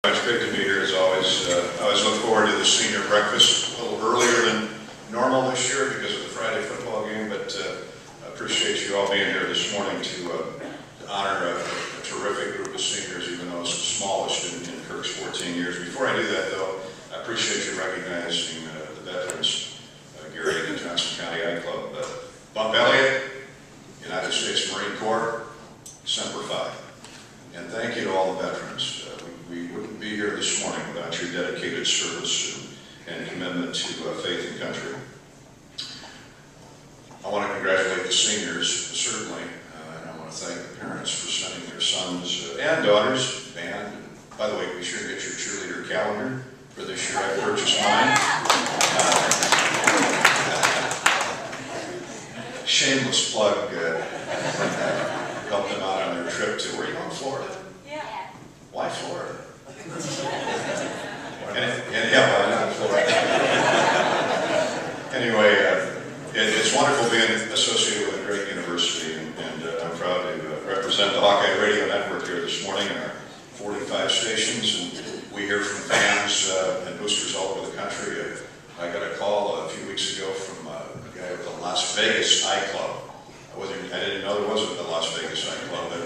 It's great to be here as always. I always look forward to the senior breakfast a little earlier than normal this year because of the Friday football game, but I appreciate you all being here this morning to honor a terrific group of seniors, even though it's the smallest in Kirk's 14 years. Before I do that, though, I appreciate you recognizing the veterans, Gary and Johnson County Ag Club, Bump Elliott, United States Marine Corps, Semper Fi. And thank you to all the veterans. We wouldn't be here this morning without your dedicated service and commitment to faith and country. I want to congratulate the seniors, certainly, and I want to thank the parents for sending their sons and daughters, band. By the way, be sure to get your cheerleader calendar for this year. I purchased mine. Shameless plug, helped them out on their trip to, where are you going, Florida? Yeah. Why Florida? Yeah, why not Florida? Anyway, it's wonderful being associated with a great university, and I'm proud to represent the Hawkeye Radio Network here this morning in our 45 stations, and we hear from fans and boosters all over the country. I got a call a few weeks ago from a guy with the Las Vegas Eye Club. I didn't know there was a Las Vegas Eye Club, but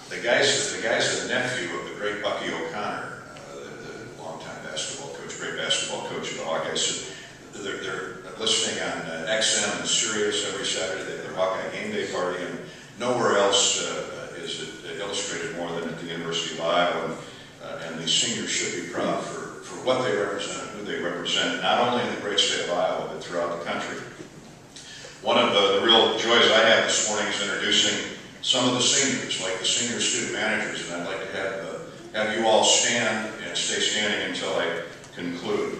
the guy's the nephew of the great Bucky O'Connor, the longtime basketball coach, great basketball coach of the Hawkeyes. They're listening on XM and Sirius every Saturday. They have their Hawkeye Game Day party, and nowhere else is it illustrated more than at the University of Iowa. And these seniors should be proud for what they represent and who they represent, not only in the great state of Iowa, but throughout the country. One of the real joys I have this morning is introducing some of the seniors, like the senior student managers, and I'd like to have you all stand and stay standing until I conclude.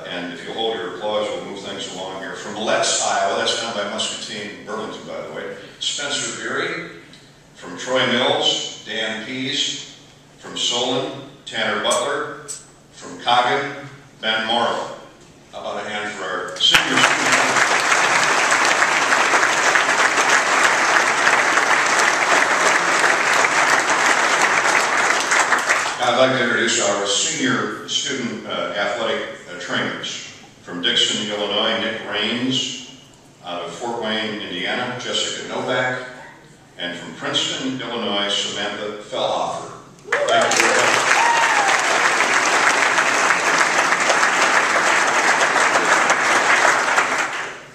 And if you'll hold your applause, we'll move things along here. From Letts, Iowa, that's down by Muscatine, Burlington, by the way, Spencer Beery. From Troy Mills, Dan Pease. From Solon, Tanner Butler. From Coggin, Ben Morrow. How about a hand for our senior students? I'd like to introduce our senior student athletic trainers. From Dixon, Illinois, Nick Raines. Out of Fort Wayne, Indiana, Jessica Novak. And from Princeton, Illinois, Samantha Fellhofer. Thank you very much.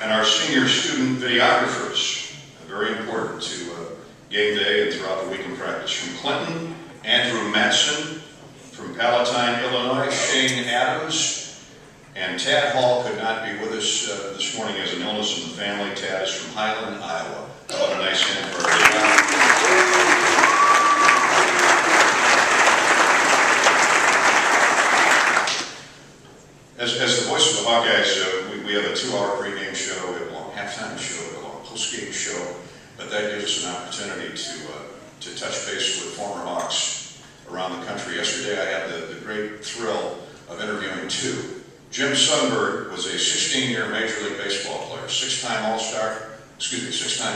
And our senior student videographers, very important to game day and throughout the week in practice. From Clinton, Andrew Matson. From Palatine, Illinois, Shane Adams. And Tad Hall could not be with us this morning as an illness in the family. Tad is from Highland, Iowa. How about a nice hand for our As the voice of the Hawkeyes, we have a 2-hour pregame show, we have a long halftime show, we have a long postgame show, but that gives us an opportunity to touch base with former Hawks around the country. Yesterday I had the great thrill of interviewing two. Jim Sundberg was a 16-year Major League Baseball player, 6-time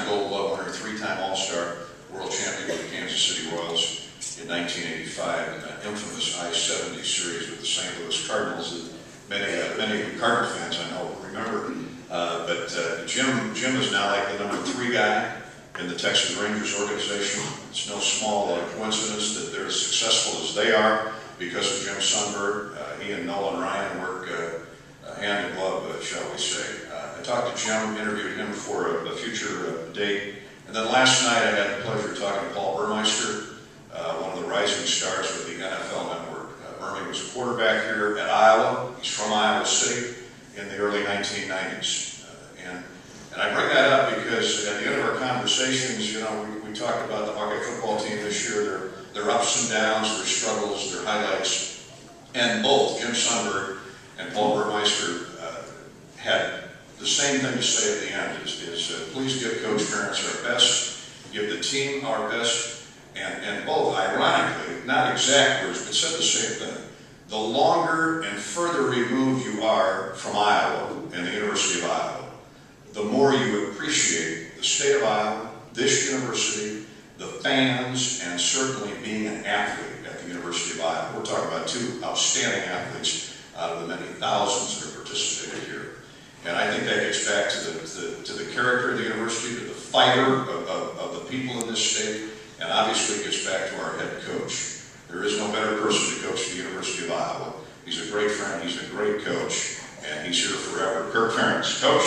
Gold Glove winner, 3-time All-Star, world champion with the Kansas City Royals in 1985 in that infamous I-70 series with the St. Louis Cardinals that many Cardinal fans I know remember. But Jim is now like the number 3 guy in the Texas Rangers organization. It's no small coincidence that they're as successful as they are because of Jim Sundberg. He and Nolan Ryan work hand in glove, shall we say. I talked to Jim, interviewed him for a future date, and then last night I had the pleasure of talking to Paul Burmeister, one of the rising stars with the NFL Network. Burmeister was a quarterback here at Iowa. He's from Iowa City in the early 1990s. And I bring that up because at the end of our conversations, you know, we talked about the Hawkeye football team this year, their ups and downs, their struggles, their highlights. And both Jim Sundberg and Paul Burmeister had the same thing to say at the end, is please give Coach Parents our best, give the team our best, and both, ironically, not exact words, but said the same thing. The longer and further removed you are from Iowa and the University of Iowa, the more you appreciate the state of Iowa, this university, the fans, and certainly being an athlete at the University of Iowa. We're talking about two outstanding athletes out of the many thousands that have participated here. And I think that gets back to the character of the university, to the fighter of the people in this state, and obviously it gets back to our head coach. There is no better person to coach the University of Iowa. He's a great friend, he's a great coach, and he's here forever. Kirk Ferentz, Coach.